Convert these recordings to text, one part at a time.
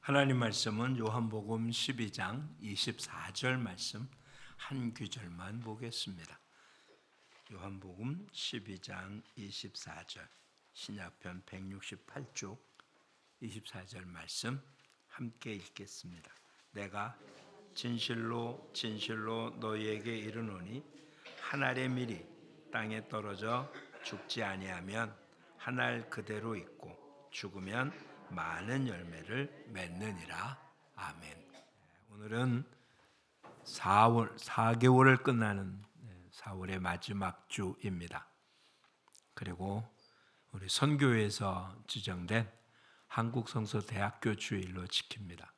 하나님 말씀은 요한복음 12장 24절 말씀 한 구절만 보겠습니다. 요한복음 12장 24절 신약편 168쪽 24절 말씀 함께 읽겠습니다. 내가 진실로 진실로 너희에게 이르노니 한 알의 밀이 땅에 떨어져 죽지 아니하면 한 알 그대로 있고 죽으면 많은 열매를 맺느니라. 아멘. 오늘은 4개월을 끝나는 4월의 마지막 주입니다. 그리고 우리 선교회에서 지정된 한국성서대학교 주일로 지킵니다.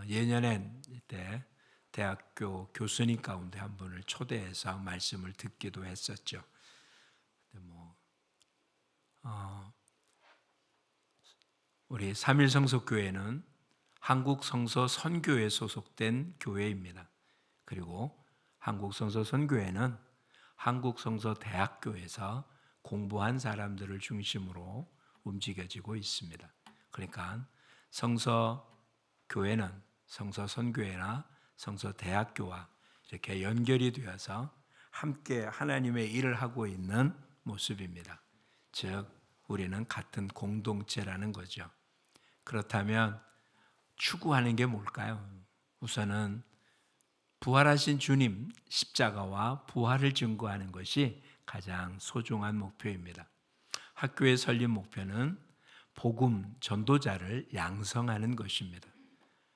예년엔 이때 대학교 교수님 가운데 한 분을 초대해서 말씀을 듣기도 했었죠. 우리 삼일성서교회는 한국성서선교회에 소속된 교회입니다. 그리고 한국성서선교회는 한국성서대학교에서 공부한 사람들을 중심으로 움직여지고 있습니다. 그러니까 성서교회는 성서선교회나 성서대학교와 이렇게 연결이 되어서 함께 하나님의 일을 하고 있는 모습입니다. 즉 우리는 같은 공동체라는 거죠. 그렇다면 추구하는 게 뭘까요? 우선은 부활하신 주님 십자가와 부활을 증거하는 것이 가장 소중한 목표입니다. 학교의 설립 목표는 복음 전도자를 양성하는 것입니다.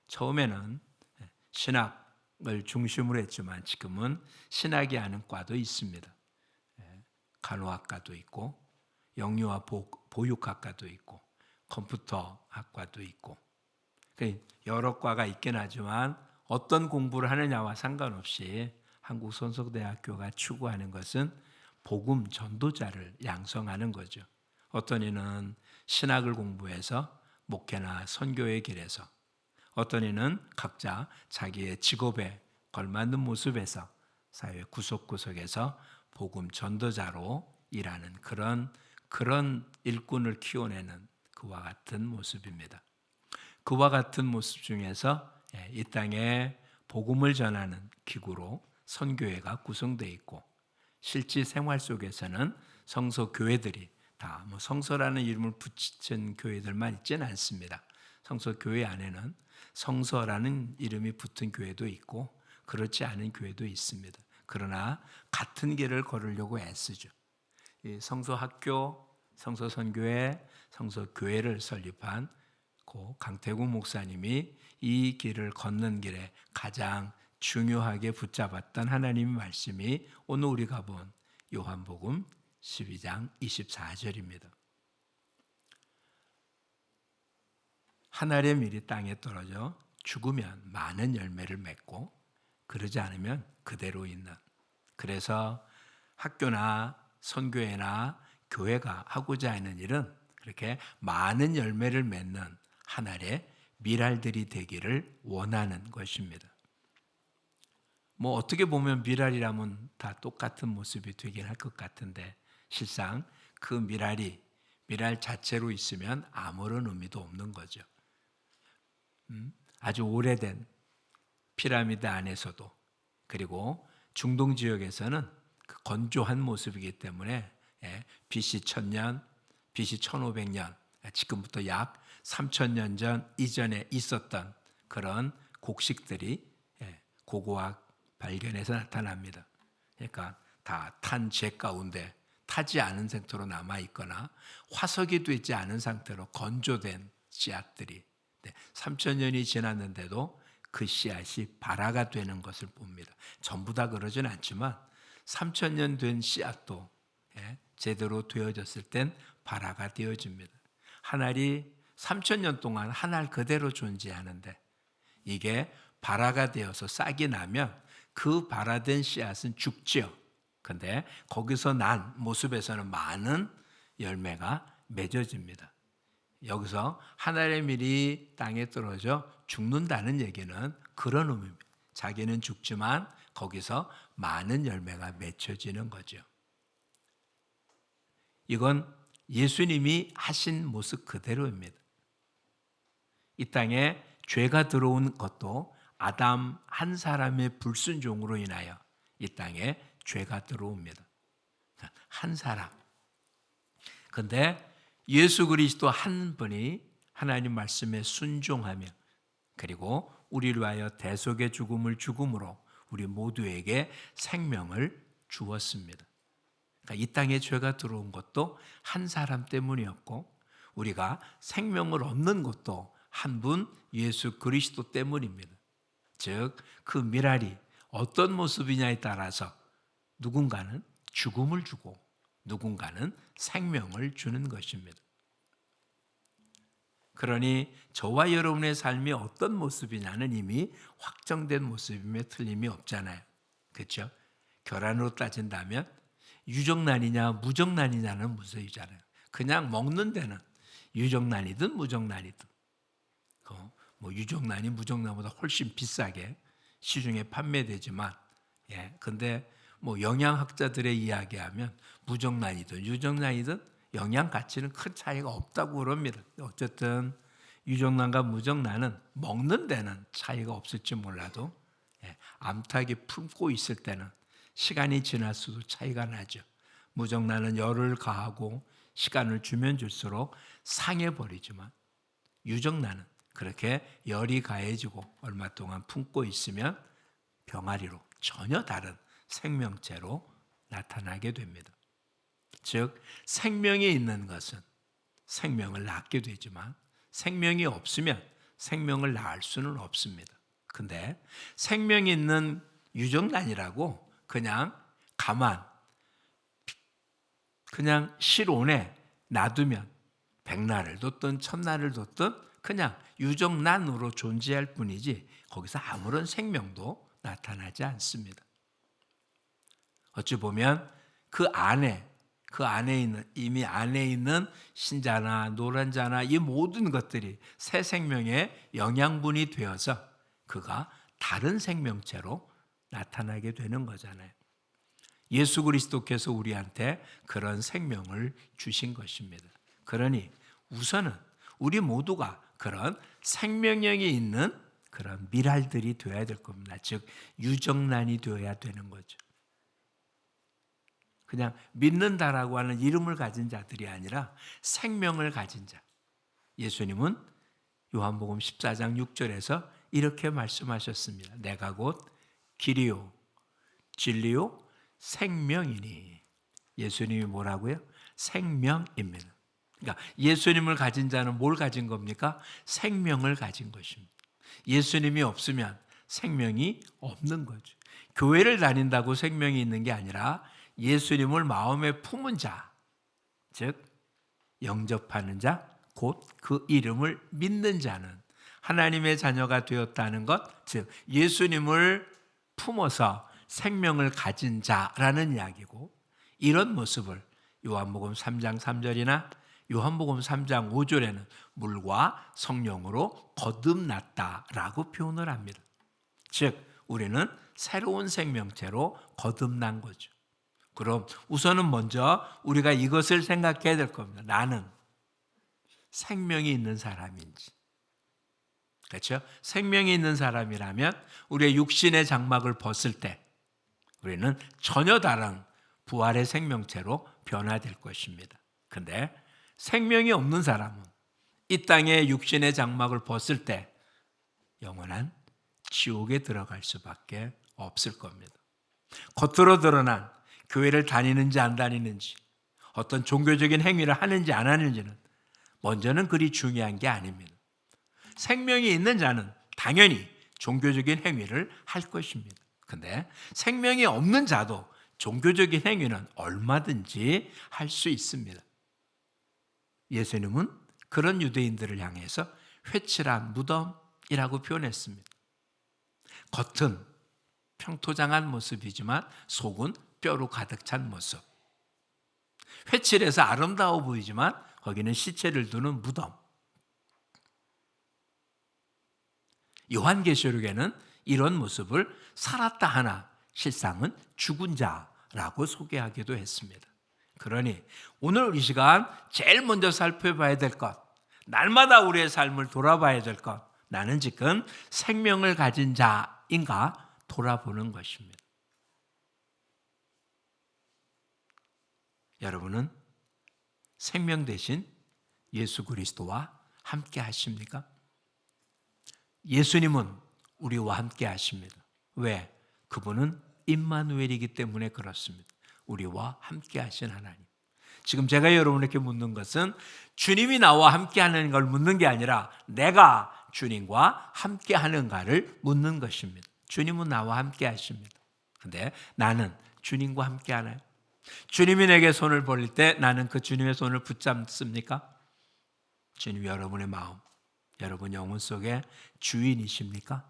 처음에는 신학을 중심으로 했지만 지금은 신학이 아닌 과도 있습니다. 간호학과도 있고 영유아 보육학과도 있고 컴퓨터학과도 있고 여러 과가 있긴 하지만 어떤 공부를 하느냐와 상관없이 한국성서대학교가 추구하는 것은 복음 전도자를 양성하는 거죠. 어떤 이는 신학을 공부해서 목회나 선교의 길에서, 어떤 이는 각자 자기의 직업에 걸맞는 모습에서 사회 구석구석에서 복음 전도자로 일하는 그런 일꾼을 키워내는 그와 같은 모습입니다. 그와 같은 모습 중에서 이 땅에 복음을 전하는 기구로 선교회가 구성되어 있고, 실제 생활 속에서는 성서교회들이 다 성서라는 이름을 붙인 교회들만 있지는 않습니다. 성서교회 안에는 성서라는 이름이 붙은 교회도 있고 그렇지 않은 교회도 있습니다. 그러나 같은 길을 걸으려고 애쓰죠. 이 성서학교, 성서선교회, 성서교회를 설립한 고 강태국 목사님이 이 길을 걷는 길에 가장 중요하게 붙잡았던 하나님의 말씀이 오늘 우리가 본 요한복음 12장 24절입니다. 한 알의 밀이 땅에 떨어져 죽으면 많은 열매를 맺고 그러지 않으면 그대로 있는, 그래서 학교나 선교회나 교회가 하고자 하는 일은 그렇게 많은 열매를 맺는 한 알의 밀알들이 되기를 원하는 것입니다. 어떻게 보면 밀알이라면 다 똑같은 모습이 되긴 할 것 같은데 실상 그 밀알 자체로 있으면 아무런 의미도 없는 거죠. 아주 오래된 피라미드 안에서도, 그리고 중동 지역에서는 그 건조한 모습이기 때문에 BC 1000년, BC 1500년, 지금부터 약 3000년 전 이전에 있었던 그런 곡식들이 고고학 발견에서 나타납니다. 그러니까 다 탄 재 가운데 타지 않은 상태로 남아있거나 화석이 되지 않은 상태로 건조된 씨앗들이 3000년이 지났는데도 그 씨앗이 발화가 되는 것을 봅니다. 전부 다 그러진 않지만 3000년 된 씨앗도 제대로 되어졌을 땐 발화가 되어집니다. 한 알이 3000년 동안 한 알 그대로 존재하는데 이게 발화가 되어서 싹이 나면 그 발화된 씨앗은 죽죠. 근데 거기서 난 모습에서는 많은 열매가 맺어집니다. 여기서 한 알의 밀이 땅에 떨어져 죽는다는 얘기는 그런 의미입니다. 자기는 죽지만 거기서 많은 열매가 맺혀지는 거죠. 이건 예수님이 하신 모습 그대로입니다. 이 땅에 죄가 들어온 것도 아담 한 사람의 불순종으로 인하여 이 땅에 죄가 들어옵니다. 한 사람. 근데 예수 그리스도 한 분이 하나님 말씀에 순종하며 그리고 우리를 위하여 대속의 죽음을 죽음으로 우리 모두에게 생명을 주었습니다. 그러니까 이 땅에 죄가 들어온 것도 한 사람 때문이었고 우리가 생명을 얻는 것도 한 분 예수 그리스도 때문입니다. 즉 그 미랄이 어떤 모습이냐에 따라서 누군가는 죽음을 주고 누군가는 생명을 주는 것입니다. 그러니 저와 여러분의 삶이 어떤 모습이냐는 이미 확정된 모습임에 틀림이 없잖아요. 그렇죠? 결혼으로 따진다면 유정란이냐 무정란이냐는 문제이잖아요. 그냥 먹는 데는 유정란이든 무정란이든 뭐 유정란이 무정란보다 훨씬 비싸게 시중에 판매되지만 근데 뭐 영양학자들의 이야기하면 무정란이든 유정란이든 영양 가치는 큰 차이가 없다고 그럽니다. 어쨌든 유정란과 무정란은 먹는 데는 차이가 없을지 몰라도 암탉이 품고 있을 때는 시간이 지날수록 차이가 나죠. 무정란은 열을 가하고 시간을 주면 줄수록 상해버리지만 유정란은 그렇게 열이 가해지고 얼마 동안 품고 있으면 병아리로 전혀 다른 생명체로 나타나게 됩니다. 즉 생명이 있는 것은 생명을 낳게 되지만 생명이 없으면 생명을 낳을 수는 없습니다. 근데 생명이 있는 유정란이라고 그냥 그냥 실온에 놔두면 백날을 뒀든 천날을 뒀든 그냥 유정란으로 존재할 뿐이지 거기서 아무런 생명도 나타나지 않습니다. 어찌 보면 그 안에 있는 이미 안에 있는 신자나 노란자나 이 모든 것들이 새 생명의 영양분이 되어서 그가 다른 생명체로 나타나게 되는 거잖아요. 예수 그리스도께서 우리한테 그런 생명을 주신 것입니다. 그러니 우선은 우리 모두가 그런 생명력이 있는 그런 미랄들이 되어야 될 겁니다. 즉 유정란이 되어야 되는 거죠. 그냥 믿는다라고 하는 이름을 가진 자들이 아니라 생명을 가진 자. 예수님은 요한복음 14장 6절에서 이렇게 말씀하셨습니다. 내가 곧 길이요 진리요 생명이니. 예수님이 뭐라고요? 생명입니다. 그러니까 예수님을 가진 자는 뭘 가진 겁니까? 생명을 가진 것입니다. 예수님이 없으면 생명이 없는 거죠. 교회를 다닌다고 생명이 있는 게 아니라 예수님을 마음에 품은 자, 즉 영접하는 자, 곧 그 이름을 믿는 자는 하나님의 자녀가 되었다는 것, 즉 예수님을 품어서 생명을 가진 자라는 이야기고, 이런 모습을 요한복음 3장 3절이나 요한복음 3장 5절에는 물과 성령으로 거듭났다라고 표현을 합니다. 즉 우리는 새로운 생명체로 거듭난 거죠. 그럼 우선은 먼저 우리가 이것을 생각해야 될 겁니다. 나는 생명이 있는 사람인지. 그렇죠? 생명이 있는 사람이라면 우리의 육신의 장막을 벗을 때 우리는 전혀 다른 부활의 생명체로 변화될 것입니다. 근데 생명이 없는 사람은 이 땅의 육신의 장막을 벗을 때 영원한 지옥에 들어갈 수밖에 없을 겁니다. 겉으로 드러난 교회를 다니는지 안 다니는지, 어떤 종교적인 행위를 하는지 안 하는지는 먼저는 그리 중요한 게 아닙니다. 생명이 있는 자는 당연히 종교적인 행위를 할 것입니다. 근데 생명이 없는 자도 종교적인 행위는 얼마든지 할 수 있습니다. 예수님은 그런 유대인들을 향해서 회칠한 무덤이라고 표현했습니다. 겉은 평토장한 모습이지만 속은 뼈로 가득 찬 모습. 회칠해서 아름다워 보이지만 거기는 시체를 두는 무덤. 요한계시록에는 이런 모습을 살았다 하나 실상은 죽은 자라고 소개하기도 했습니다. 그러니 오늘 이 시간 제일 먼저 살펴봐야 될 것, 날마다 우리의 삶을 돌아봐야 될 것. 나는 지금 생명을 가진 자인가 돌아보는 것입니다. 여러분은 생명 대신 예수 그리스도와 함께 하십니까? 예수님은 우리와 함께 하십니다. 왜? 그분은 임마누엘이기 때문에 그렇습니다. 우리와 함께 하신 하나님. 지금 제가 여러분에게 묻는 것은 주님이 나와 함께 하는 걸 묻는 게 아니라 내가 주님과 함께 하는가를 묻는 것입니다. 주님은 나와 함께 하십니다. 근데 나는 주님과 함께 하나요? 주님이 내게 손을 벌릴 때 나는 그 주님의 손을 붙잡습니까? 주님 여러분의 마음, 여러분 영혼 속에 주인이십니까?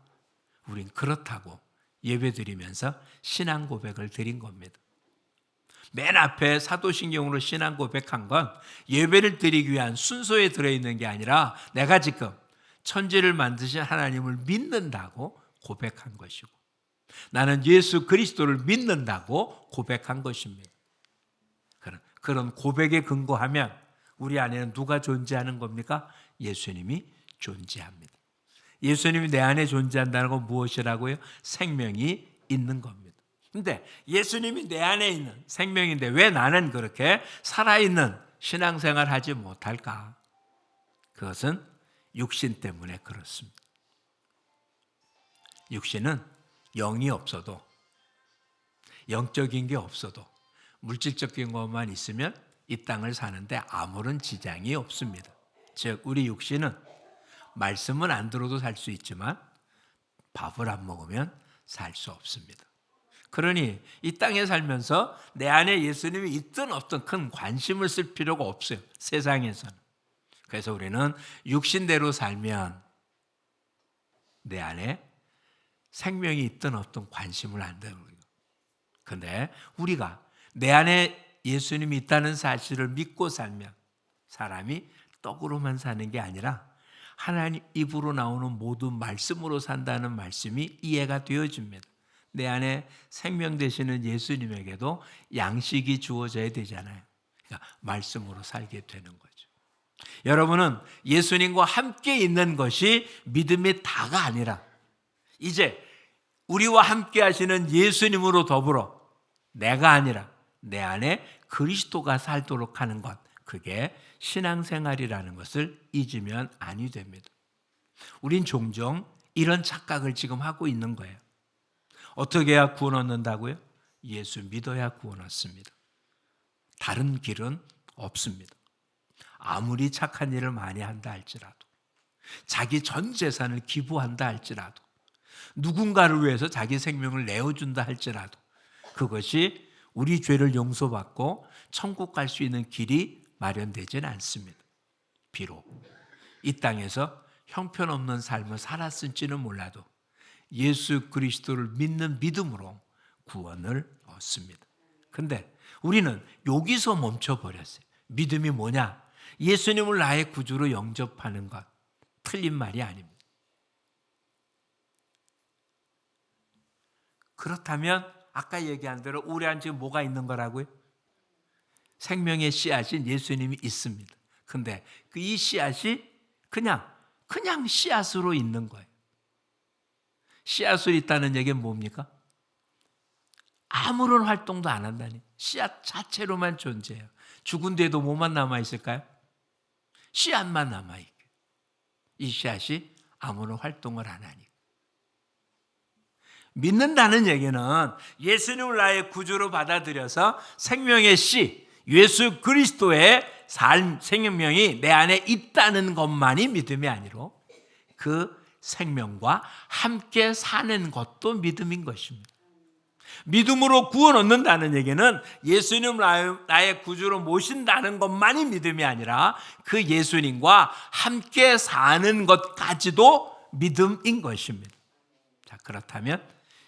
우린 그렇다고 예배드리면서 신앙 고백을 드린 겁니다. 맨 앞에 사도신경으로 신앙 고백한 건 예배를 드리기 위한 순서에 들어있는 게 아니라 내가 지금 천지를 만드신 하나님을 믿는다고 고백한 것이고 나는 예수 그리스도를 믿는다고 고백한 것입니다. 그런 고백에 근거하면 우리 안에는 누가 존재하는 겁니까? 예수님이 존재합니다. 예수님이 내 안에 존재한다는 건 무엇이라고요? 생명이 있는 겁니다. 근데 예수님이 내 안에 있는 생명인데 왜 나는 그렇게 살아있는 신앙생활 하지 못할까? 그것은 육신 때문에 그렇습니다. 육신은 영이 없어도 영적인 게 없어도 물질적인 것만 있으면 이 땅을 사는데 아무런 지장이 없습니다. 즉 우리 육신은 말씀은 안 들어도 살 수 있지만 밥을 안 먹으면 살 수 없습니다. 그러니 이 땅에 살면서 내 안에 예수님이 있든 없든 큰 관심을 쓸 필요가 없어요. 세상에서는. 그래서 우리는 육신대로 살면 내 안에 생명이 있든 없든 관심을 안 되는 거예요. 그런데 우리가 내 안에 예수님이 있다는 사실을 믿고 살면 사람이 떡으로만 사는 게 아니라 하나님 입으로 나오는 모든 말씀으로 산다는 말씀이 이해가 되어집니다. 내 안에 생명 되시는 예수님에게도 양식이 주어져야 되잖아요. 그러니까 말씀으로 살게 되는 거죠. 여러분은 예수님과 함께 있는 것이 믿음의 다가 아니라 이제 우리와 함께 하시는 예수님으로 더불어 내가 아니라 내 안에 그리스도가 살도록 하는 것, 그게 신앙생활이라는 것을 잊으면 아니 됩니다. 우린 종종 이런 착각을 지금 하고 있는 거예요. 어떻게 해야 구원 얻는다고요? 예수 믿어야 구원 얻습니다. 다른 길은 없습니다. 아무리 착한 일을 많이 한다 할지라도 자기 전 재산을 기부한다 할지라도 누군가를 위해서 자기 생명을 내어준다 할지라도 그것이 우리 죄를 용서받고 천국 갈 수 있는 길이 마련되지는 않습니다. 비록 이 땅에서 형편없는 삶을 살았을지는 몰라도 예수 그리스도를 믿는 믿음으로 구원을 얻습니다. 그런데 우리는 여기서 멈춰버렸어요. 믿음이 뭐냐? 예수님을 나의 구주로 영접하는 것. 틀린 말이 아닙니다. 그렇다면 아까 얘기한 대로 우리 안에 지금 뭐가 있는 거라고요? 생명의 씨앗인 예수님이 있습니다. 근데 그 이 씨앗이 그냥 씨앗으로 있는 거예요. 씨앗으로 있다는 얘기는 뭡니까? 아무런 활동도 안 한다니. 씨앗 자체로만 존재해요. 죽은 뒤에도 뭐만 남아있을까요? 씨앗만 남아있게. 이 씨앗이 아무런 활동을 안 하니. 믿는다는 얘기는 예수님을 나의 구주로 받아들여서 생명의 씨, 예수 그리스도의 삶, 생명이 내 안에 있다는 것만이 믿음이 아니로 그 생명과 함께 사는 것도 믿음인 것입니다. 믿음으로 구원 얻는다는 얘기는 예수님을 나의 구주로 모신다는 것만이 믿음이 아니라 그 예수님과 함께 사는 것까지도 믿음인 것입니다. 자, 그렇다면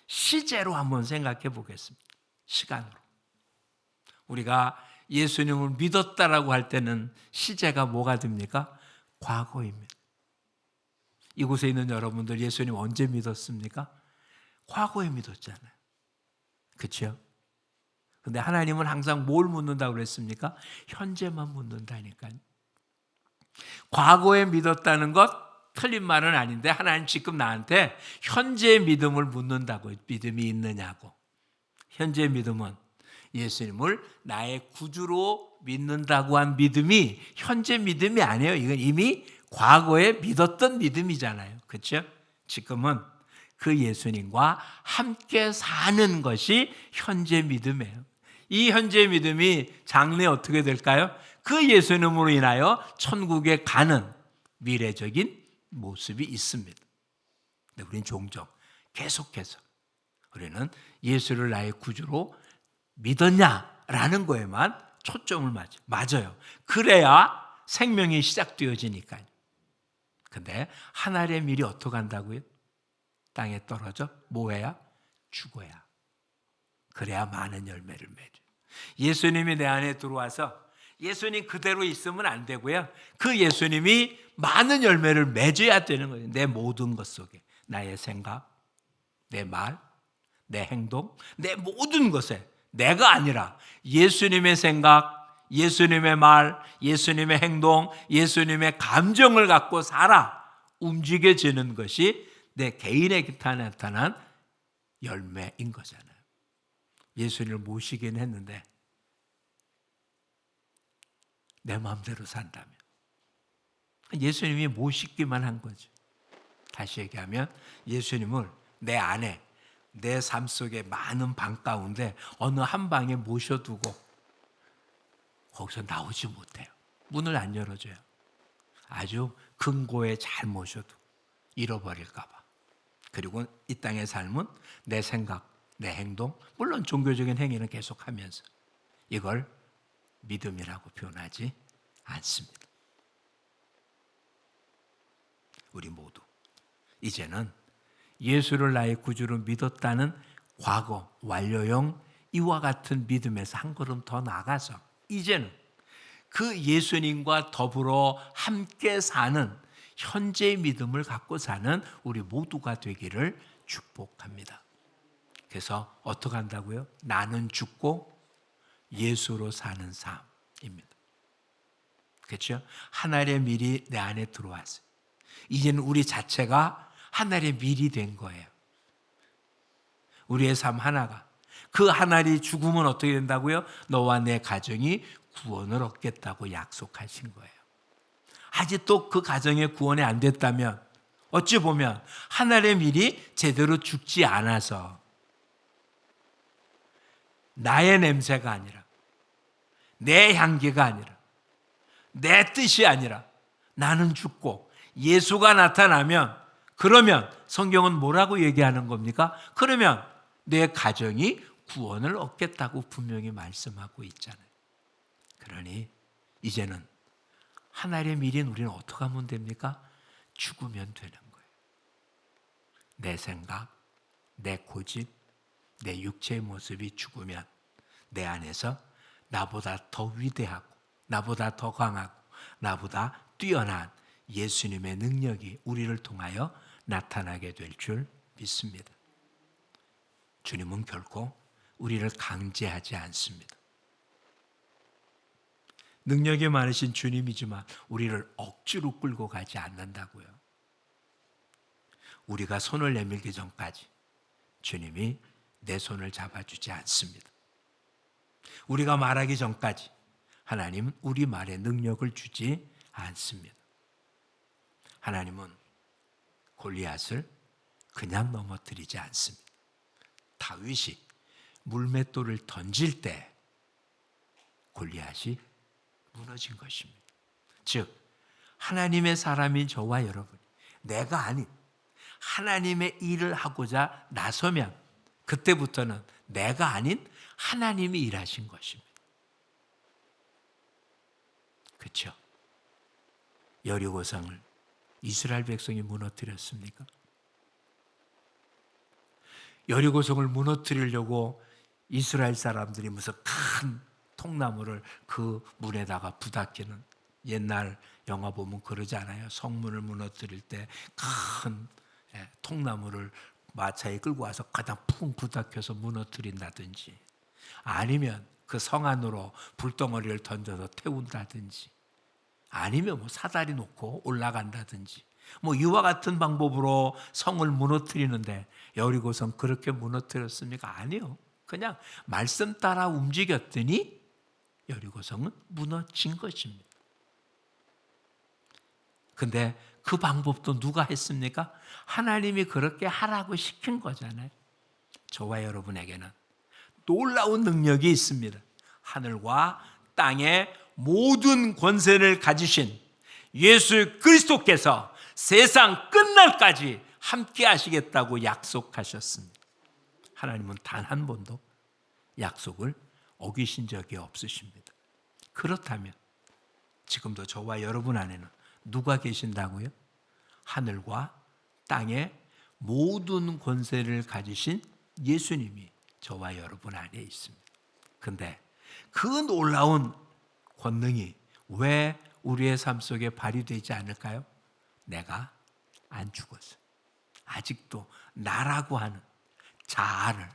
시제로 한번 생각해 보겠습니다. 시간으로. 우리가 예수님을 믿었다라고 할 때는 시제가 뭐가 됩니까? 과거입니다. 이곳에 있는 여러분들 예수님 언제 믿었습니까? 과거에 믿었잖아요. 그렇죠? 근데 하나님은 항상 뭘 묻는다고 그랬습니까? 현재만 묻는다니까요. 과거에 믿었다는 것 틀린 말은 아닌데 하나님 지금 나한테 현재의 믿음을 묻는다고. 믿음이 있느냐고. 현재의 믿음은 예수님을 나의 구주로 믿는다고 한 믿음이 현재 믿음이 아니에요. 이건 이미 과거에 믿었던 믿음이잖아요. 그렇죠? 지금은 그 예수님과 함께 사는 것이 현재 믿음이에요. 이 현재 믿음이 장래 어떻게 될까요? 그 예수님으로 인하여 천국에 가는 미래적인 모습이 있습니다. 근데 우리는 종종 계속해서 우리는 예수를 나의 구주로 믿었냐라는 거에만 초점을 맞아요. 그래야 생명이 시작되어지니까요. 근데 하늘의 밀이 어떻게 한다고요? 땅에 떨어져 뭐 해야? 죽어야. 그래야 많은 열매를 맺어요. 예수님이 내 안에 들어와서 예수님 그대로 있으면 안 되고요. 그 예수님이 많은 열매를 맺어야 되는 거예요. 내 모든 것 속에. 나의 생각, 내 말, 내 행동, 내 모든 것에 내가 아니라 예수님의 생각, 예수님의 말, 예수님의 행동, 예수님의 감정을 갖고 살아 움직여지는 것이 내 개인에게 나타난 열매인 거잖아요. 예수님을 모시긴 했는데 내 마음대로 산다면 예수님이 모시기만 한 거죠. 다시 얘기하면 예수님을 내 안에 내 삶 속에 많은 방 가운데 어느 한 방에 모셔두고 거기서 나오지 못해요. 문을 안 열어줘요. 아주 금고에 잘 모셔도 잃어버릴까 봐. 그리고 이 땅의 삶은 내 생각, 내 행동, 물론 종교적인 행위는 계속하면서 이걸 믿음이라고 표현하지 않습니다. 우리 모두 이제는 예수를 나의 구주로 믿었다는 과거 완료형 이와 같은 믿음에서 한 걸음 더 나가서 이제는 그 예수님과 더불어 함께 사는 현재의 믿음을 갖고 사는 우리 모두가 되기를 축복합니다. 그래서 어떻게 한다고요? 나는 죽고 예수로 사는 삶입니다. 그렇죠? 하늘의 밀이 내 안에 들어왔어요. 이제는 우리 자체가 하늘의 밀이 된 거예요. 우리의 삶 하나가. 그 하늘이 죽으면 어떻게 된다고요? 너와 내 가정이 구원을 얻겠다고 약속하신 거예요. 아직도 그 가정의 구원이 안 됐다면 어찌 보면 하늘의 밀이 제대로 죽지 않아서 나의 냄새가 아니라 내 향기가 아니라 내 뜻이 아니라 나는 죽고 예수가 나타나면 그러면 성경은 뭐라고 얘기하는 겁니까? 그러면 내 가정이 구원을 얻겠다고 분명히 말씀하고 있잖아요. 그러니 이제는 하늘의 밀인 우리는 어떻게 하면 됩니까? 죽으면 되는 거예요. 내 생각, 내 고집, 내 육체의 모습이 죽으면 내 안에서 나보다 더 위대하고 나보다 더 강하고 나보다 뛰어난 예수님의 능력이 우리를 통하여 나타나게 될 줄 믿습니다. 주님은 결코 우리를 강제하지 않습니다. 능력이 많으신 주님이지만 우리를 억지로 끌고 가지 않는다고요. 우리가 손을 내밀기 전까지 주님이 내 손을 잡아주지 않습니다. 우리가 말하기 전까지 하나님은 우리 말에 능력을 주지 않습니다. 하나님은 골리앗을 그냥 넘어뜨리지 않습니다. 다윗이 물맷돌을 던질 때 골리앗이 무너진 것입니다. 즉 하나님의 사람인 저와 여러분, 내가 아닌 하나님의 일을 하고자 나서면 그때부터는 내가 아닌 하나님이 일하신 것입니다. 그렇죠? 여리고성을 이스라엘 백성이 무너뜨렸습니까? 여리고성을 무너뜨리려고 이스라엘 사람들이 무슨 큰 통나무를 그 문에다가 부닥이는, 옛날 영화 보면 그러지 않아요? 성문을 무너뜨릴 때 큰 통나무를 마차에 끌고 와서 가장 푹 부닥여서 무너뜨린다든지, 아니면 그 성 안으로 불덩어리를 던져서 태운다든지, 아니면 뭐 사다리 놓고 올라간다든지 뭐 이와 같은 방법으로 성을 무너뜨리는데 여리고성 그렇게 무너뜨렸습니까? 아니요. 그냥 말씀 따라 움직였더니 여리고성은 무너진 것입니다. 근데 그 방법도 누가 했습니까? 하나님이 그렇게 하라고 시킨 거잖아요. 저와 여러분에게는 놀라운 능력이 있습니다. 하늘과 땅의 모든 권세를 가지신 예수 그리스도께서 세상 끝날까지 함께 하시겠다고 약속하셨습니다. 하나님은 단 한 번도 약속을 어기신 적이 없으십니다. 그렇다면 지금도 저와 여러분 안에는 누가 계신다고요? 하늘과 땅의 모든 권세를 가지신 예수님이 저와 여러분 안에 있습니다. 근데 그 놀라운 권능이 왜 우리의 삶 속에 발휘되지 않을까요? 내가 안 죽어서. 아직도 나라고 하는 자아를,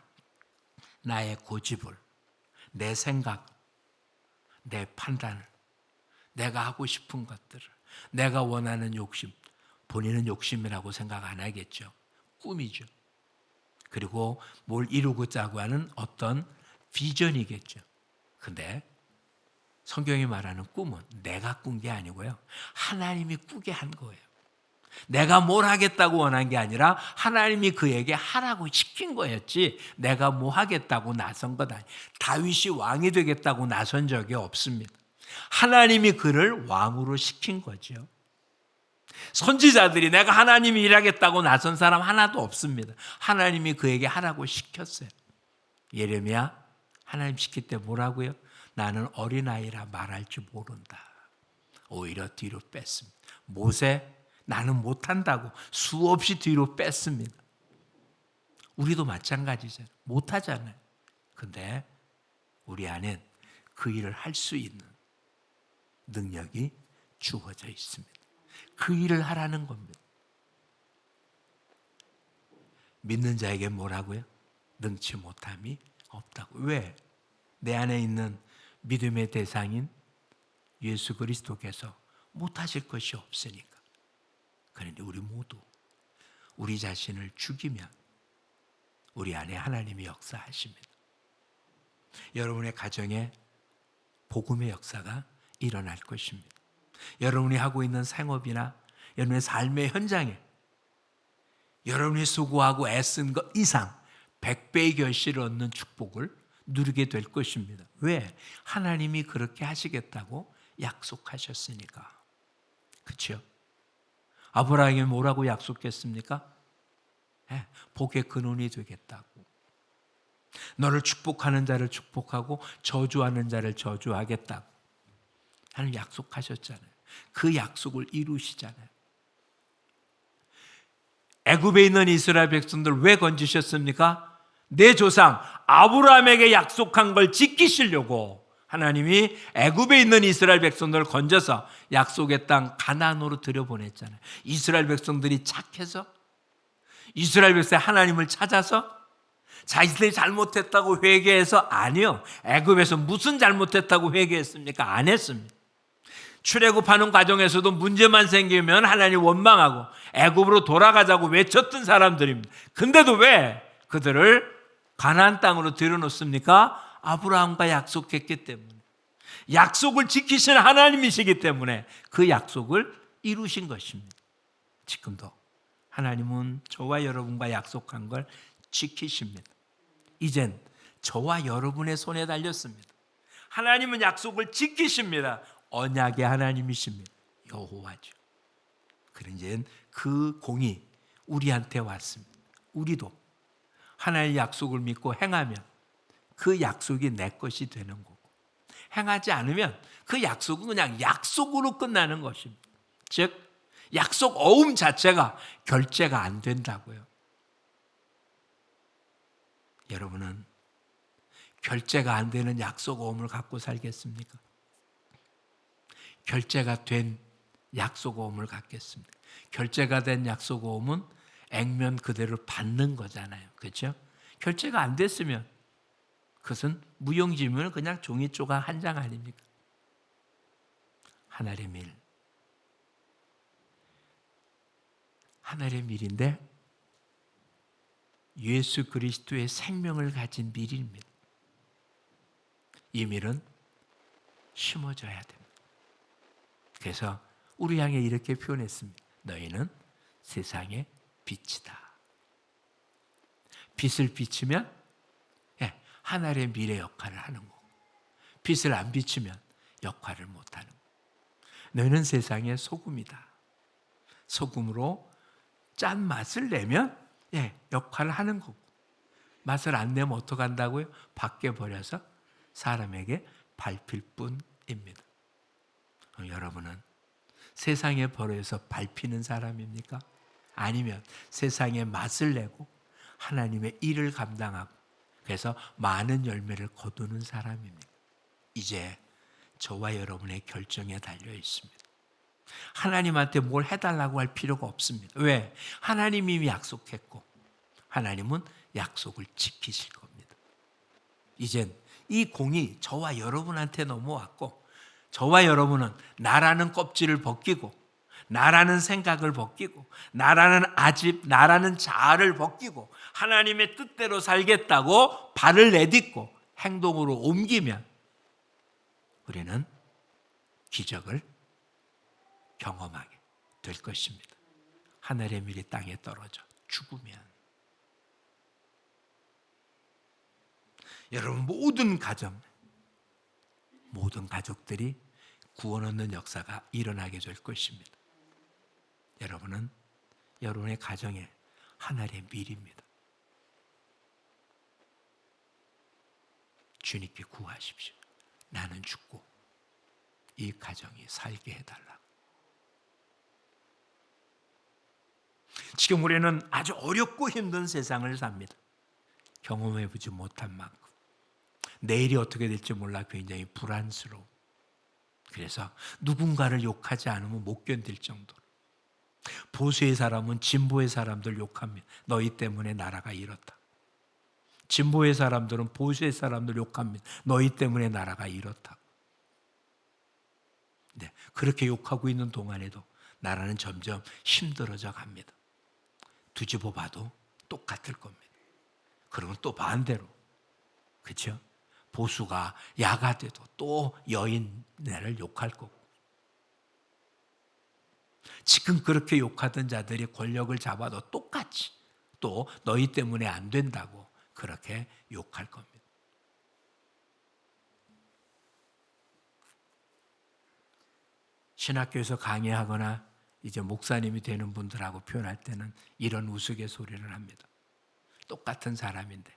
나의 고집을, 내 생각, 내 판단을, 내가 하고 싶은 것들을, 내가 원하는 욕심, 본인은 욕심이라고 생각 안 하겠죠. 꿈이죠. 그리고 뭘 이루고자 하는 어떤 비전이겠죠. 근데 성경이 말하는 꿈은 내가 꾼 게 아니고요. 하나님이 꾸게 한 거예요. 내가 뭘 하겠다고 원한 게 아니라 하나님이 그에게 하라고 시킨 거였지 내가 뭐 하겠다고 나선 것 아니에요. 다윗이 왕이 되겠다고 나선 적이 없습니다. 하나님이 그를 왕으로 시킨 거죠. 선지자들이 내가 하나님이 일하겠다고 나선 사람 하나도 없습니다. 하나님이 그에게 하라고 시켰어요. 예레미야 하나님 시킬 때 뭐라고요? 나는 어린아이라 말할 줄 모른다. 오히려 뒤로 뺐습니다. 모세 나는 못한다고 수없이 뒤로 뺐습니다. 우리도 마찬가지잖아요. 못하잖아요. 근데 우리 안엔 그 일을 할 수 있는 능력이 주어져 있습니다. 그 일을 하라는 겁니다. 믿는 자에게 뭐라고요? 능치 못함이 없다고. 왜? 내 안에 있는 믿음의 대상인 예수 그리스도께서 못하실 것이 없으니까. 그런데 우리 모두 우리 자신을 죽이면 우리 안에 하나님이 역사하십니다. 여러분의 가정에 복음의 역사가 일어날 것입니다. 여러분이 하고 있는 생업이나 여러분의 삶의 현장에 여러분이 수고하고 애쓴 것 이상 100배의 결실을 얻는 축복을 누리게 될 것입니다. 왜? 하나님이 그렇게 하시겠다고 약속하셨으니까. 그렇죠? 아브라함이 뭐라고 약속했습니까? 복의 근원이 되겠다고. 너를 축복하는 자를 축복하고 저주하는 자를 저주하겠다고. 하나님 약속하셨잖아요. 그 약속을 이루시잖아요. 애굽에 있는 이스라엘 백성들 왜 건지셨습니까? 내 조상 아브라함에게 약속한 걸 지키시려고 하나님이 애굽에 있는 이스라엘 백성들을 건져서 약속의 땅 가나안으로 들여보냈잖아요. 이스라엘 백성들이 착해서, 이스라엘 백성이 하나님을 찾아서, 자신들이 잘못했다고 회개해서, 아니요. 애굽에서 무슨 잘못했다고 회개했습니까? 안 했습니다. 출애굽하는 과정에서도 문제만 생기면 하나님 원망하고 애굽으로 돌아가자고 외쳤던 사람들입니다. 근데도 왜 그들을 가나안 땅으로 들여놓습니까? 아브라함과 약속했기 때문에. 약속을 지키신 하나님이시기 때문에 그 약속을 이루신 것입니다. 지금도 하나님은 저와 여러분과 약속한 걸 지키십니다. 이젠 저와 여러분의 손에 달렸습니다. 하나님은 약속을 지키십니다. 언약의 하나님이십니다. 여호와죠. 그런 이제 그 공이 우리한테 왔습니다. 우리도 하나님의 약속을 믿고 행하면 그 약속이 내 것이 되는 거고, 행하지 않으면 그 약속은 그냥 약속으로 끝나는 것입니다. 즉 약속 어음 자체가 결제가 안 된다고요. 여러분은 결제가 안 되는 약속 어음을 갖고 살겠습니까? 결제가 된 약속 어음을 갖겠습니다. 결제가 된 약속 어음은 액면 그대로 받는 거잖아요. 그렇죠? 결제가 안 됐으면 그것은 무용지물 그냥 종이 조각 한 장 아닙니까? 하나님의 일, 하늘의 밀인데 예수 그리스도의 생명을 가진 밀입니다. 이 밀은 심어져야 됩니다. 그래서 우리 향해 이렇게 표현했습니다. 너희는 세상의 빛이다. 빛을 비추면 하늘의 밀의 역할을 하는 거고, 빛을 안 비추면 역할을 못하는 거고. 너희는 세상의 소금이다. 소금으로 짠 맛을 내면 역할을 하는 거고, 맛을 안 내면 어떡한다고요? 밖에 버려서 사람에게 밟힐 뿐입니다. 여러분은 세상에 버려서 밟히는 사람입니까? 아니면 세상에 맛을 내고 하나님의 일을 감당하고 그래서 많은 열매를 거두는 사람입니다. 이제 저와 여러분의 결정에 달려 있습니다. 하나님한테 뭘 해달라고 할 필요가 없습니다. 왜? 하나님이 이미 약속했고 하나님은 약속을 지키실 겁니다. 이젠 이 공이 저와 여러분한테 넘어왔고, 저와 여러분은 나라는 껍질을 벗기고 나라는 생각을 벗기고 나라는 아집, 나라는 자아를 벗기고 하나님의 뜻대로 살겠다고 발을 내딛고 행동으로 옮기면 우리는 기적을 경험하게 될 것입니다. 하늘의 밀이 땅에 떨어져 죽으면 여러분 모든 가정, 모든 가족들이 구원 얻는 역사가 일어나게 될 것입니다. 여러분은 여러분의 가정에 하늘의 밀입니다. 주님께 구하십시오. 나는 죽고 이 가정이 살게 해달라고. 지금 우리는 아주 어렵고 힘든 세상을 삽니다. 경험해보지 못한 만큼 내일이 어떻게 될지 몰라 굉장히 불안스러워. 그래서 누군가를 욕하지 않으면 못 견딜 정도로. 보수의 사람은 진보의 사람들 욕합니다. 너희 때문에 나라가 이렇다. 진보의 사람들은 보수의 사람들 욕합니다. 너희 때문에 나라가 이렇다. 네, 그렇게 욕하고 있는 동안에도 나라는 점점 힘들어져 갑니다. 뒤집어 봐도 똑같을 겁니다. 그러면 또 반대로, 그렇죠? 보수가 야가 돼도 또 여인네를 욕할 거고, 지금 그렇게 욕하던 자들이 권력을 잡아도 똑같이 또 너희 때문에 안 된다고 그렇게 욕할 겁니다. 신학교에서 강의하거나 이제 목사님이 되는 분들하고 표현할 때는 이런 우스갯소리를 합니다. 똑같은 사람인데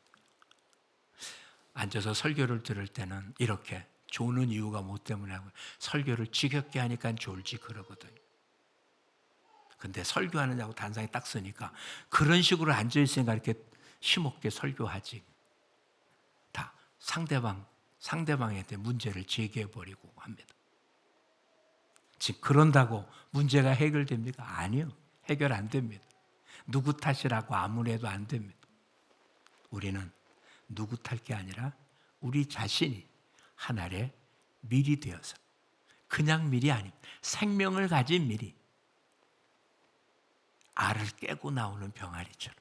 앉아서 설교를 들을 때는 이렇게 조는 이유가 뭐 때문에 하고 설교를 지겹게 하니까 졸지 그러거든요. 근데 설교하느냐고 단상에 딱 쓰니까 그런 식으로 앉아있으니까 이렇게 힘없게 설교하지. 다 상대방한테 문제를 제기해버리고 합니다. 지금 그런다고 문제가 해결됩니까? 아니요. 해결 안 됩니다. 누구 탓이라고 아무리 해도 안 됩니다. 우리는 누구 탓 게 아니라 우리 자신이 하늘의 밀이 되어서, 그냥 밀이 아닙니다. 생명을 가진 밀이 알을 깨고 나오는 병아리처럼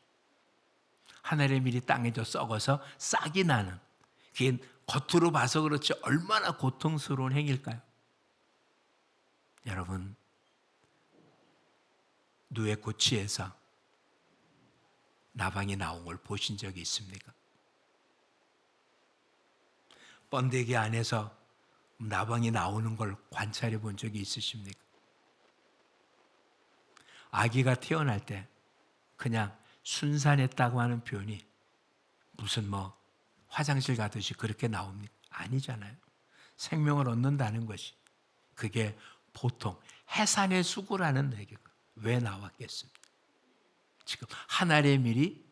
하늘의 밀이 땅에 썩어서 싹이 나는, 그게 겉으로 봐서 그렇지 얼마나 고통스러운 행위일까요? 여러분, 누에 고치에서 나방이 나온 걸 보신 적이 있습니까? 번데기 안에서 나방이 나오는 걸 관찰해 본 적이 있으십니까? 아기가 태어날 때 그냥 순산했다고 하는 표현이 무슨 화장실 가듯이 그렇게 나옵니까? 아니잖아요. 생명을 얻는다는 것이, 그게 보통 해산의 수고라는 얘기가 왜 나왔겠습니까? 지금 하늘의 밀이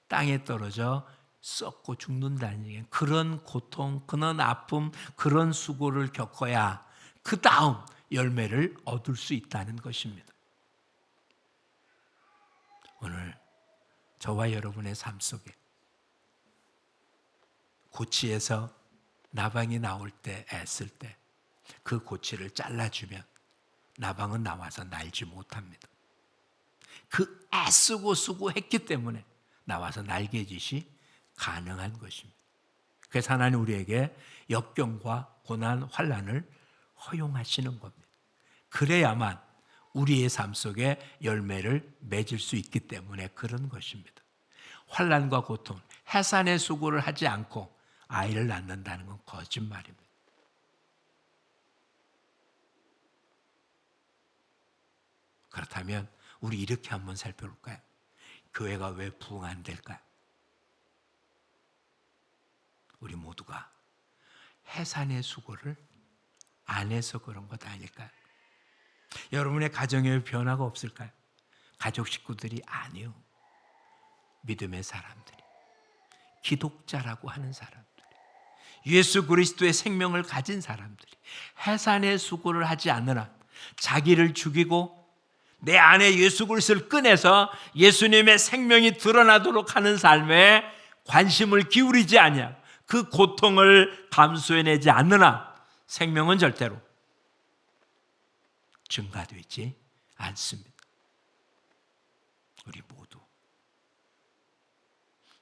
땅에 떨어져 썩고 죽는다는 얘기예요. 그런 고통, 그런 아픔, 그런 수고를 겪어야 그 다음 열매를 얻을 수 있다는 것입니다. 오늘 저와 여러분의 삶 속에 고치에서 나방이 나올 때, 애쓸 때 그 고치를 잘라주면 나방은 나와서 날지 못합니다. 그 애쓰고 수고했기 때문에 나와서 날개짓이 가능한 것입니다. 그래서 하나님 우리에게 역경과 고난, 환난을 허용하시는 겁니다. 그래야만 우리의 삶 속에 열매를 맺을 수 있기 때문에 그런 것입니다. 환난과 고통, 해산의 수고를 하지 않고 아이를 낳는다는 건 거짓말입니다. 그렇다면 우리 이렇게 한번 살펴볼까요? 교회가 왜 부흥 안 될까요? 우리 모두가 해산의 수고를 안 해서 그런 것 아닐까요? 여러분의 가정에 변화가 없을까요? 가족 식구들이 아니요. 믿음의 사람들이, 기독자라고 하는 사람들이, 예수 그리스도의 생명을 가진 사람들이 해산의 수고를 하지 않는 한 자기를 죽이고 내 안에 예수 그리스도를 꺼내서 예수님의 생명이 드러나도록 하는 삶에 관심을 기울이지 아니하고 그 고통을 감수해내지 않는 한 생명은 절대로 증가되지 않습니다. 우리 모두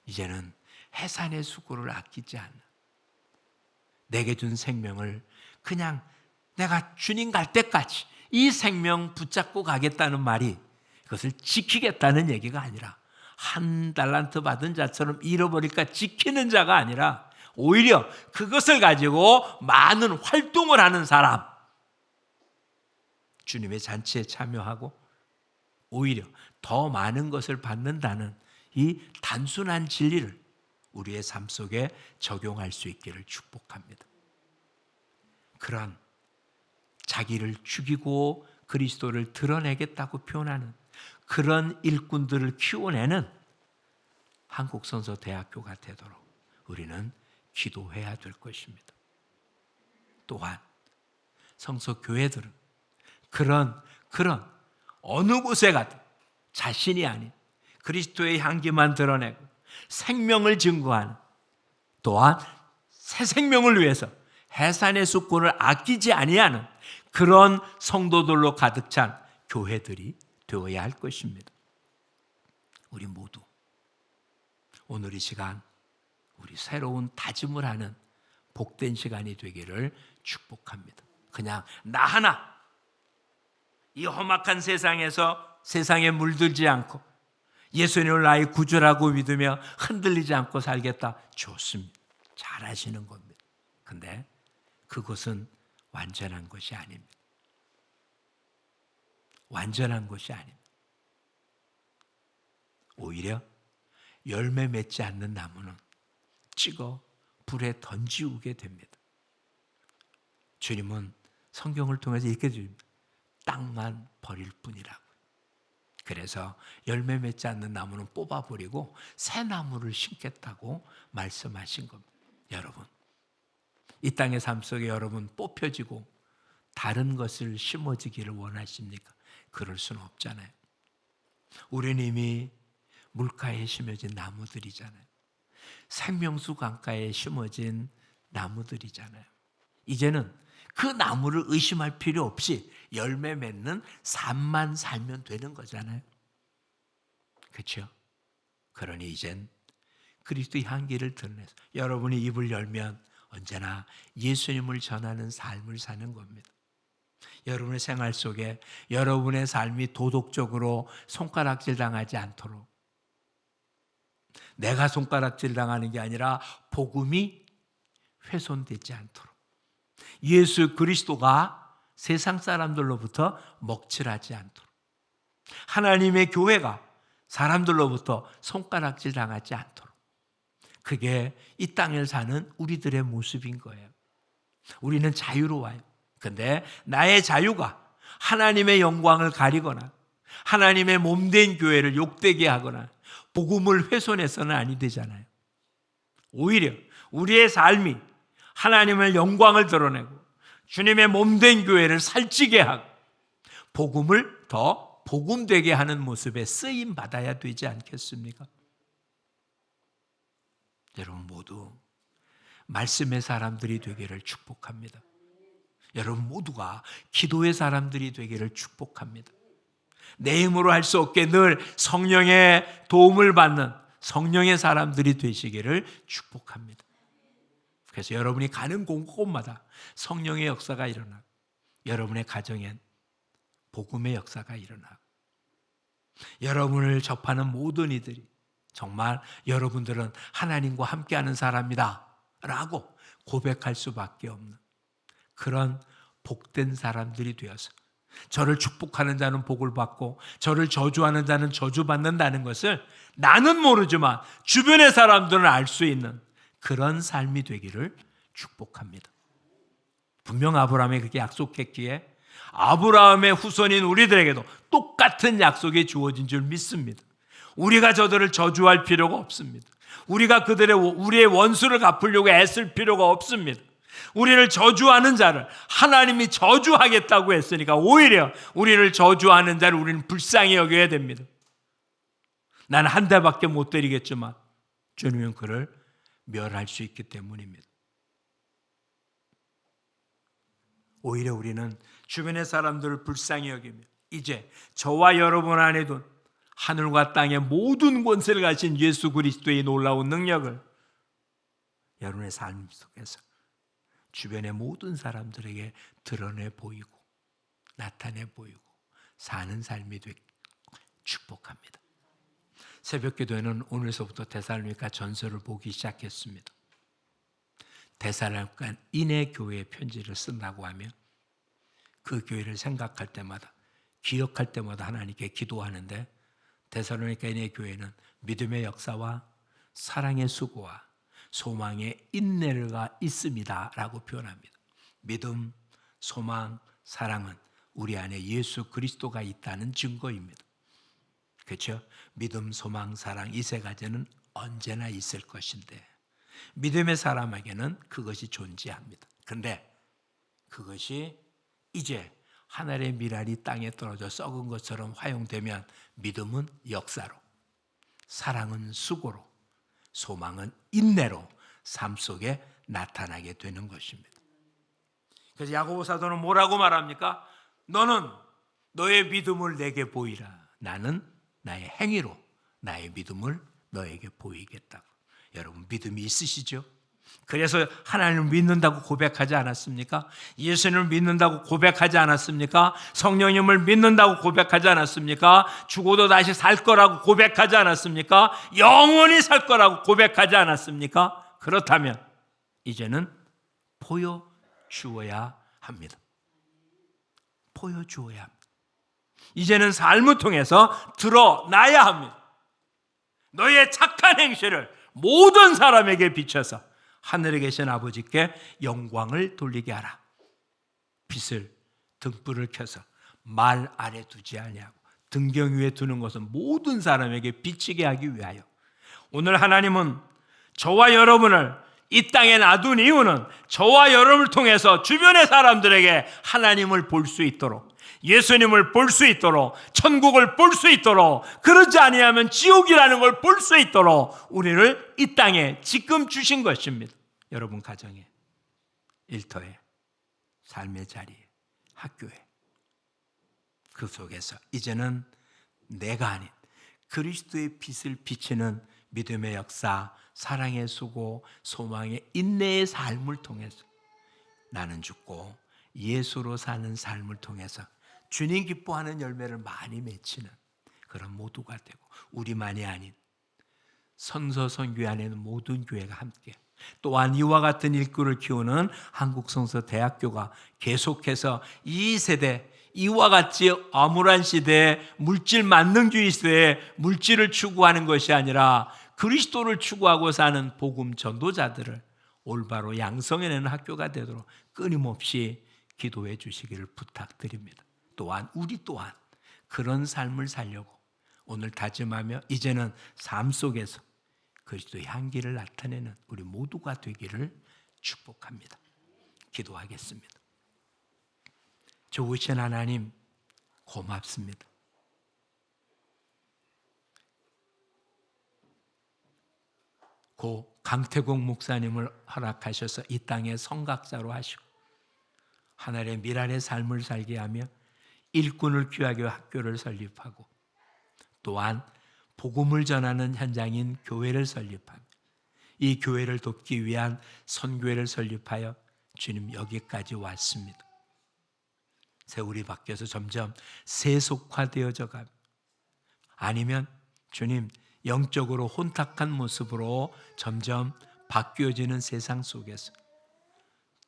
이제는 해산의 수고를 아끼지 않아 내게 준 생명을 그냥 내가 주님 갈 때까지 이 생명 붙잡고 가겠다는 말이 그것을 지키겠다는 얘기가 아니라 한 달란트 받은 자처럼 잃어버릴까 지키는 자가 아니라 오히려 그것을 가지고 많은 활동을 하는 사람, 주님의 잔치에 참여하고 오히려 더 많은 것을 받는다는 이 단순한 진리를 우리의 삶 속에 적용할 수 있기를 축복합니다. 그런 자기를 죽이고 그리스도를 드러내겠다고 표현하는 그런 일꾼들을 키워내는 한국선서대학교가 되도록 우리는 기도해야 될 것입니다. 또한 성서교회들은 그런 어느 곳에 가든 자신이 아닌 그리스도의 향기만 드러내고 생명을 증거하는 또한 새 생명을 위해서 해산의 수고를 아끼지 아니하는 그런 성도들로 가득 찬 교회들이 되어야 할 것입니다. 우리 모두 오늘 이 시간 우리 새로운 다짐을 하는 복된 시간이 되기를 축복합니다. 그냥 나 하나 이 험악한 세상에서 세상에 물들지 않고 예수님을 나의 구주라고 믿으며 흔들리지 않고 살겠다. 좋습니다. 잘하시는 겁니다. 근데 그것은 완전한 것이 아닙니다. 완전한 것이 아닙니다. 오히려 열매 맺지 않는 나무는 찍어 불에 던지우게 됩니다. 주님은 성경을 통해서 이렇게 줍니다. 땅만 버릴 뿐이라고. 그래서 열매 맺지 않는 나무는 뽑아버리고 새 나무를 심겠다고 말씀하신 겁니다. 여러분, 이 땅의 삶 속에 여러분 뽑혀지고 다른 것을 심어지기를 원하십니까? 그럴 수는 없잖아요. 우리는 이미 물가에 심어진 나무들이잖아요. 생명수 강가에 심어진 나무들이잖아요. 이제는 그 나무를 의심할 필요 없이 열매 맺는 삶만 살면 되는 거잖아요. 그렇죠? 그러니 이젠 그리스도의 향기를 드러내서 여러분이 입을 열면 언제나 예수님을 전하는 삶을 사는 겁니다. 여러분의 생활 속에 여러분의 삶이 도덕적으로 손가락질 당하지 않도록, 내가 손가락질 당하는 게 아니라 복음이 훼손되지 않도록, 예수 그리스도가 세상 사람들로부터 먹칠하지 않도록, 하나님의 교회가 사람들로부터 손가락질 당하지 않도록, 그게 이 땅을 사는 우리들의 모습인 거예요. 우리는 자유로워요. 근데 나의 자유가 하나님의 영광을 가리거나 하나님의 몸된 교회를 욕되게 하거나 복음을 훼손해서는 아니 되잖아요. 오히려 우리의 삶이 하나님의 영광을 드러내고 주님의 몸된 교회를 살찌게 하고 복음을 더 복음되게 하는 모습에 쓰임 받아야 되지 않겠습니까? 여러분 모두 말씀의 사람들이 되기를 축복합니다. 여러분 모두가 기도의 사람들이 되기를 축복합니다. 내 힘으로 할 수 없게 늘 성령의 도움을 받는 성령의 사람들이 되시기를 축복합니다. 그래서 여러분이 가는 곳곳마다 성령의 역사가 일어나고 여러분의 가정엔 복음의 역사가 일어나고 여러분을 접하는 모든 이들이 정말 여러분들은 하나님과 함께하는 사람이다 라고 고백할 수밖에 없는 그런 복된 사람들이 되어서 저를 축복하는 자는 복을 받고 저를 저주하는 자는 저주받는다는 것을 나는 모르지만 주변의 사람들은 알 수 있는 그런 삶이 되기를 축복합니다. 분명 아브라함이 그렇게 약속했기에 아브라함의 후손인 우리들에게도 똑같은 약속이 주어진 줄 믿습니다. 우리가 저들을 저주할 필요가 없습니다. 우리가 우리의 원수를 갚으려고 애쓸 필요가 없습니다. 우리를 저주하는 자를 하나님이 저주하겠다고 했으니까 오히려 우리를 저주하는 자를 우리는 불쌍히 여겨야 됩니다. 나는 한 대밖에 못 때리겠지만 주님은 그를 멸할 수 있기 때문입니다. 오히려 우리는 주변의 사람들을 불쌍히 여기며 이제 저와 여러분 안에 둔 하늘과 땅의 모든 권세를 가진 예수 그리스도의 놀라운 능력을 여러분의 삶 속에서 주변의 모든 사람들에게 드러내 보이고 나타내 보이고 사는 삶이 되길 축복합니다. 새벽기도회는 오늘서부터 데살로니가 전서를 보기 시작했습니다. 데살로니가 인해 교회의 편지를 쓴다고 하면 그 교회를 생각할 때마다 기억할 때마다 하나님께 기도하는데 데살로니가 인해 교회는 믿음의 역사와 사랑의 수고와 소망의 인내가 있습니다 라고 표현합니다. 믿음, 소망, 사랑은 우리 안에 예수 그리스도가 있다는 증거입니다. 그렇죠? 믿음, 소망, 사랑 이 세 가지는 언제나 있을 것인데 믿음의 사람에게는 그것이 존재합니다. 그런데 그것이 이제 하늘의 밀알이 땅에 떨어져 썩은 것처럼 화용되면 믿음은 역사로, 사랑은 수고로, 소망은 인내로 삶 속에 나타나게 되는 것입니다. 그래서 야고보 사도는 뭐라고 말합니까? 너는 너의 믿음을 내게 보이라. 나는 나의 행위로 나의 믿음을 너에게 보이겠다고. 여러분 믿음이 있으시죠? 그래서 하나님을 믿는다고 고백하지 않았습니까? 예수님을 믿는다고 고백하지 않았습니까? 성령님을 믿는다고 고백하지 않았습니까? 죽어도 다시 살 거라고 고백하지 않았습니까? 영원히 살 거라고 고백하지 않았습니까? 그렇다면 이제는 보여주어야 합니다. 보여주어야 합니다. 이제는 삶을 통해서 드러나야 합니다. 너의 착한 행실을 모든 사람에게 비춰서 하늘에 계신 아버지께 영광을 돌리게 하라. 빛을 등불을 켜서 말 아래 두지 아니하고 등경 위에 두는 것은 모든 사람에게 비치게 하기 위하여 오늘 하나님은 저와 여러분을 이 땅에 놔둔 이유는 저와 여러분을 통해서 주변의 사람들에게 하나님을 볼 수 있도록 예수님을 볼 수 있도록 천국을 볼 수 있도록 그러지 아니하면 지옥이라는 걸 볼 수 있도록 우리를 이 땅에 지금 주신 것입니다. 여러분 가정에, 일터에, 삶의 자리에, 학교에 그 속에서 이제는 내가 아닌 그리스도의 빛을 비치는 믿음의 역사, 사랑의 수고, 소망의 인내의 삶을 통해서 나는 죽고 예수로 사는 삶을 통해서 주님 기뻐하는 열매를 많이 맺히는 그런 모두가 되고 우리만이 아닌 성서성교회 안에는 모든 교회가 함께 또한 이와 같은 일꾼을 키우는 한국성서대학교가 계속해서 이 세대 이와 같이 암울한 시대에 물질 만능주의 시대에 물질을 추구하는 것이 아니라 그리스도를 추구하고 사는 복음 전도자들을 올바로 양성해내는 학교가 되도록 끊임없이 기도해 주시기를 부탁드립니다. 또한 우리 또한 그런 삶을 살려고 오늘 다짐하며 이제는 삶 속에서 그리스도의 향기를 나타내는 우리 모두가 되기를 축복합니다. 기도하겠습니다. 좋으신 하나님 고맙습니다. 고 강태공 목사님을 허락하셔서 이 땅의 성각자로 하시고 하늘의 미랄의 삶을 살게 하며 일꾼을 귀하게 학교를 설립하고 또한 복음을 전하는 현장인 교회를 설립하며 이 교회를 돕기 위한 선교회를 설립하여 주님 여기까지 왔습니다. 세월이 바뀌어서 점점 세속화되어져 가고 아니면 주님 영적으로 혼탁한 모습으로 점점 바뀌어지는 세상 속에서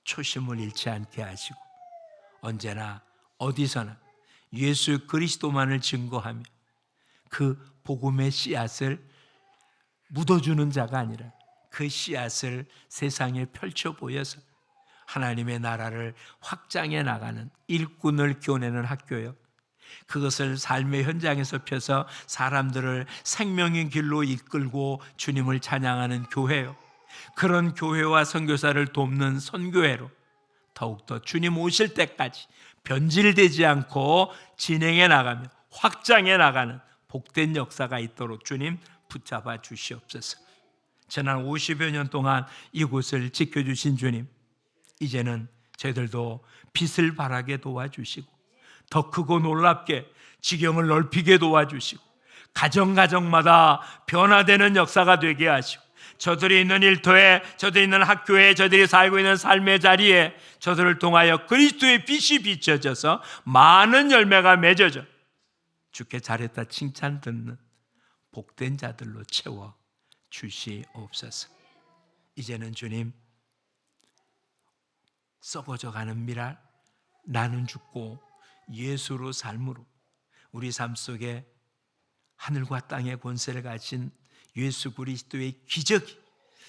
초심을 잃지 않게 하시고 언제나 어디서나 예수 그리스도만을 증거하며 그 복음의 씨앗을 묻어주는 자가 아니라 그 씨앗을 세상에 펼쳐 보여서 하나님의 나라를 확장해 나가는 일꾼을 교내는 학교요, 그것을 삶의 현장에서 펴서 사람들을 생명의 길로 이끌고 주님을 찬양하는 교회요, 그런 교회와 선교사를 돕는 선교회로 더욱더 주님 오실 때까지 변질되지 않고 진행해 나가며 확장해 나가는 복된 역사가 있도록 주님 붙잡아 주시옵소서. 지난 50여 년 동안 이곳을 지켜주신 주님, 이제는 저희들도 빛을 발하게 도와주시고 더 크고 놀랍게 지경을 넓히게 도와주시고 가정마다 변화되는 역사가 되게 하시고 저들이 있는 일터에, 저들이 있는 학교에, 저들이 살고 있는 삶의 자리에 저들을 통하여 그리스도의 빛이 비춰져서 많은 열매가 맺어져 주께 잘했다 칭찬 듣는 복된 자들로 채워 주시옵소서. 이제는 주님 썩어져가는 미랄 나는 죽고 예수로 삶으로 우리 삶 속에 하늘과 땅의 권세를 가진 예수 그리스도의 기적이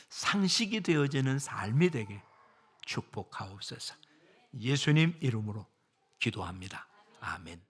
상식이 되어지는 삶이 되게 축복하옵소서. 예수님 이름으로 기도합니다. 아멘.